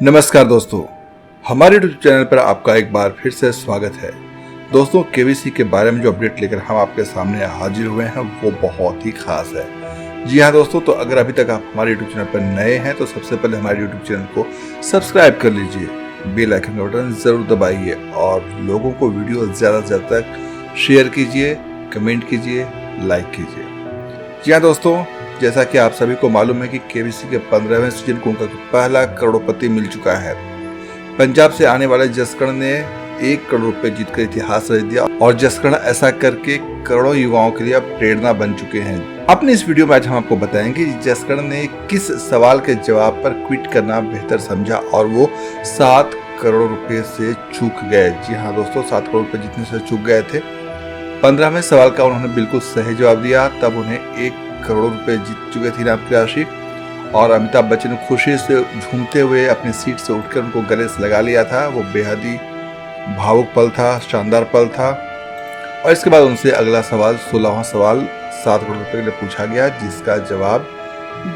नमस्कार दोस्तों, हमारे यूट्यूब चैनल पर आपका एक बार फिर से स्वागत है। दोस्तों, केबीसी के बारे में जो अपडेट लेकर हम आपके सामने हाजिर हुए हैं वो बहुत ही खास है। जी हाँ दोस्तों, तो अगर अभी तक आप हमारे यूट्यूब चैनल पर नए हैं तो सबसे पहले हमारे यूट्यूब चैनल को सब्सक्राइब कर लीजिए, बेल आइकन का बटन जरूर दबाइए और लोगों को वीडियो ज़्यादा से ज़्यादा तक शेयर कीजिए, कमेंट कीजिए, लाइक कीजिए। जी हाँ दोस्तों, जैसा कि आप सभी को मालूम है कि केबीसी के 15वें सीजन को उनका पहला करोड़पति मिल चुका है। पंजाब से आने वाले जसकरण ने 1 करोड़ रुपए जीतकर इतिहास रच दिया और जसकरण ऐसा करके करोड़ों युवाओं के लिए अब प्रेरणा बन चुके हैं। अपने इस वीडियो में आज हम आपको बताएंगे जसकरण ने किस सवाल के जवाब पर क्विट करना बेहतर समझा और वो 7 करोड़ रुपए से चूक गए। जी हाँ दोस्तों, 7 करोड़ रुपए जीतने से चूक गए थे। 15वें सवाल का उन्होंने बिल्कुल सही जवाब दिया, तब उन्हें 1 करोड़ रुपए जीत चुके थे इनाम की राशि। और अमिताभ बच्चन ने खुशी से झूमते हुए अपनी सीट से उठकर उनको गले से लगा लिया था। वो बेहद ही भावुक पल था, शानदार पल था। और इसके बाद उनसे अगला सवाल 16वां सवाल 7 करोड़ रुपए के लिए पूछा गया, जिसका जवाब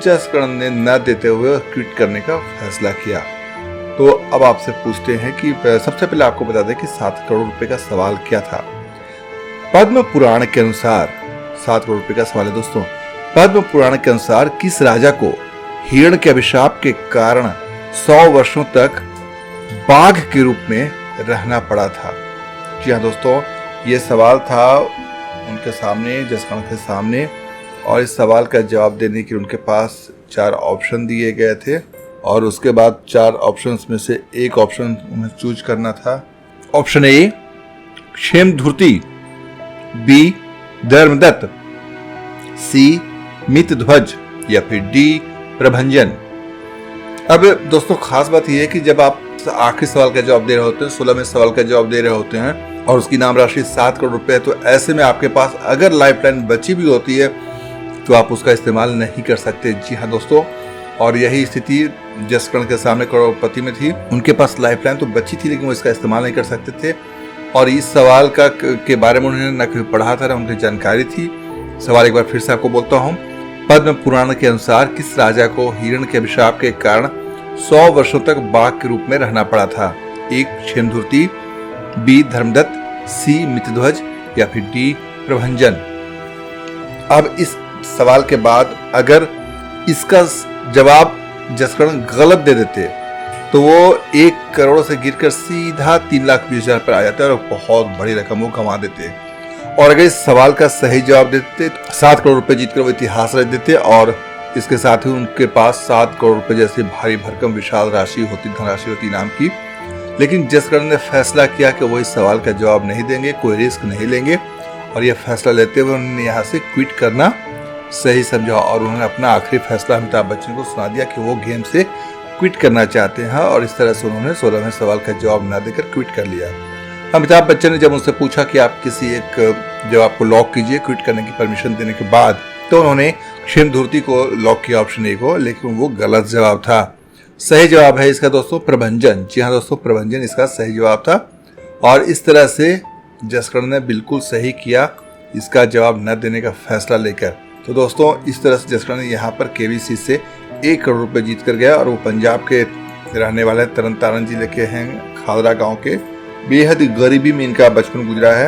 जसकरण ने न देते हुए क्विट करने का फैसला किया। तो अब आपसे पूछते हैं कि सबसे पहले आपको बता दें कि 7 करोड़ रुपए का सवाल क्या था। पद्म पुराण के अनुसार 7 करोड़ रुपए का सवाल है दोस्तों। पद्म पुराण के अनुसार किस राजा को हिरण के अभिशाप के कारण 100 वर्षों तक बाघ के रूप में रहना पड़ा था? जी हाँ दोस्तों, ये सवाल था उनके सामने, जसकरण के सामने, और इस सवाल का जवाब देने के लिए उनके पास 4 ऑप्शन दिए गए थे और उसके बाद 4 ऑप्शंस में से एक ऑप्शन उन्हें चूज करना था। ऑप्शन ए क्षेमधुर्ति, बी धर्मदत्त, सी मितध्वज या फिर डी प्रभंजन। अब दोस्तों, खास बात यह है कि जब आप आखिरी सवाल का जवाब दे रहे होते हैं, 16वें सवाल का जवाब दे रहे होते हैं और उसकी नाम राशि 7 करोड़ रुपए है, तो ऐसे में आपके पास अगर लाइफ लाइन बची भी होती है तो आप उसका इस्तेमाल नहीं कर सकते। जी हाँ दोस्तों, और यही स्थिति जसकरण के सामने करोड़पति में थी। उनके पास लाइफ लाइन तो बची थी लेकिन वो इसका इस्तेमाल नहीं कर सकते थे। और इस सवाल के बारे में उन्होंने न कभी पढ़ा था, न उनकी जानकारी थी। सवाल एक बार फिर से आपको बोलता हूँ। पद्म पुराण के अनुसार किस राजा को हिरण के अभिशाप के कारण 100 वर्षों तक बाघ के रूप में रहना पड़ा था? एक क्षेमधुर्ति, बी धर्मदत्त, सी मितध्वज या फिर डी प्रभंजन। अब इस सवाल के बाद अगर इसका जवाब जसकरण गलत दे देते तो वो 1 करोड़ से गिरकर सीधा 3,20,000 पर आ जाते और बहुत बड़ी रकम वो कमा देते। और अगर इस सवाल का सही जवाब देते तो 7 करोड़ रुपए जीतकर वो इतिहास रच देते और इसके साथ ही उनके पास 7 करोड़ रुपए जैसी भारी भरकम विशाल राशि होती, धनराशि होती इनाम की। लेकिन जसकरण ने फैसला किया कि वो इस सवाल का जवाब नहीं देंगे, कोई रिस्क नहीं लेंगे और यह फैसला लेते हुए उन्होंने यहाँ से क्विट करना सही समझा और उन्होंने अपना आखिरी फैसला अमिताभ बच्चन को सुना दिया कि वो गेम से क्विट करना चाहते हैं और इस तरह से उन्होंने 16वें सवाल का जवाब न देकर क्विट कर लिया। अमिताभ बच्चन ने जब उनसे पूछा कि आप किसी एक जवाब को लॉक कीजिए क्विट करने की परमिशन देने के बाद, तो उन्होंने क्षेमधुर्ति को लॉक किया, ऑप्शन ए को, लेकिन वो गलत जवाब था। सही जवाब है इसका दोस्तों प्रभंजन। जी हाँ दोस्तों, प्रभंजन इसका सही जवाब था और इस तरह से जसकरण ने बिल्कुल सही किया इसका जवाब न देने का फैसला लेकर। तो दोस्तों, इस तरह से जसकरण यहाँ पर केबीसी से 1 करोड़ रुपए जीत कर गया और वो पंजाब के रहने वाले तरन तारण जिले के हैं, खादरा गांव के। बेहद गरीबी में इनका बचपन गुजरा है।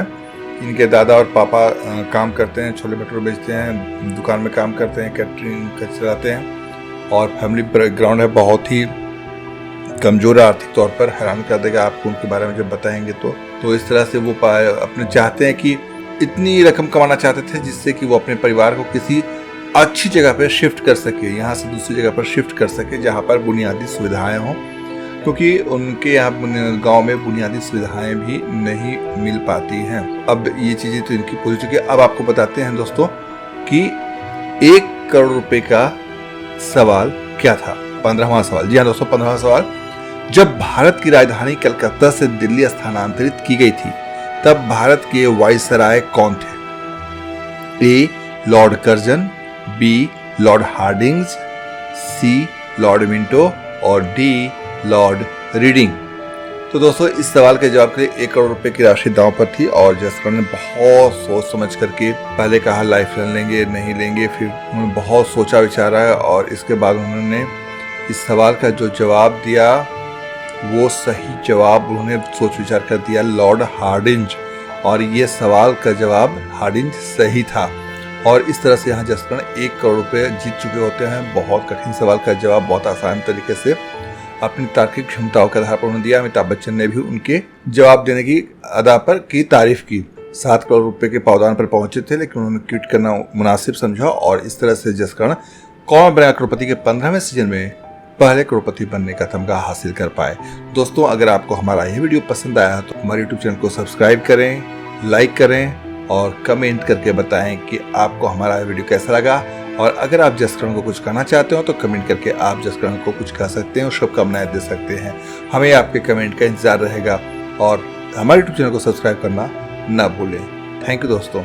इनके दादा और पापा काम करते हैं, छोले भटूरे बेचते हैं, दुकान में काम करते हैं, कैटरिंग चलाते हैं और फैमिली बैकग्राउंड है बहुत ही कमजोर आर्थिक तौर पर। हैरान कर देगा आपको उनके बारे में जब बताएंगे तो इस तरह से वो अपने चाहते हैं कि इतनी रकम कमाना चाहते थे जिससे कि वो अपने परिवार को किसी अच्छी जगह पर शिफ्ट कर सके, यहाँ से दूसरी जगह पर शिफ्ट कर सके जहाँ पर बुनियादी सुविधाएं हों, क्योंकि उनके यहाँ गांव में बुनियादी सुविधाएं भी नहीं मिल पाती हैं। अब ये चीजें तो इनकी पूरी चुकी है। अब आपको बताते हैं दोस्तों कि 1 करोड़ रुपए का सवाल क्या था। 15वां सवाल। जी हाँ दोस्तों, 15वां सवाल। जब भारत की राजधानी कलकत्ता से दिल्ली स्थानांतरित की गई थी तब भारत के वायसराय कौन थे? A lord Curzon, B lord Hardings, C lord Minto और डी लॉर्ड रीडिंग। तो दोस्तों, इस सवाल के जवाब के लिए 1 करोड़ रुपए की राशि दांव पर थी और जसकरण ने बहुत सोच समझ करके पहले कहा लाइफ लाइन लेंगे नहीं लेंगे, फिर उन्होंने बहुत सोचा विचारा और इसके बाद उन्होंने इस सवाल का जो जवाब दिया वो सही जवाब उन्होंने सोच विचार कर दिया, लॉर्ड हार्डिंज। और ये सवाल का जवाब हार्डिंज सही था। और इस तरह से यहाँ जसकरण 1 करोड़ रुपए जीत चुके होते हैं। बहुत कठिन सवाल का जवाब बहुत आसान तरीके से अपनी तार्किक क्षमताओं के आधार पर उन्होंने दिया। अमिताभ बच्चन ने भी उनके जवाब देने की अदा पर की तारीफ की। 7 करोड़ रुपए के पावदान पर पहुंचे थे, लेकिन उन्होंने क्विट करना मुनासिब समझा और इस तरह से जसकरण कौन बनेगा करोड़पति के 15वें सीजन में पहले करोड़पति बनने का तमगा हासिल कर पाए। दोस्तों, अगर आपको हमारा यह वीडियो पसंद आया तो हमारे यूट्यूब चैनल को सब्सक्राइब करें, लाइक करें और कमेंट करके बताएं कि आपको हमारा वीडियो कैसा लगा। और अगर आप जसकरण को कुछ कहना चाहते हो तो कमेंट करके आप जसकरण को कुछ कह सकते हैं और शुभकामनाएं दे सकते हैं। हमें आपके कमेंट का इंतजार रहेगा और हमारे यूट्यूब चैनल को सब्सक्राइब करना ना भूलें। थैंक यू दोस्तों।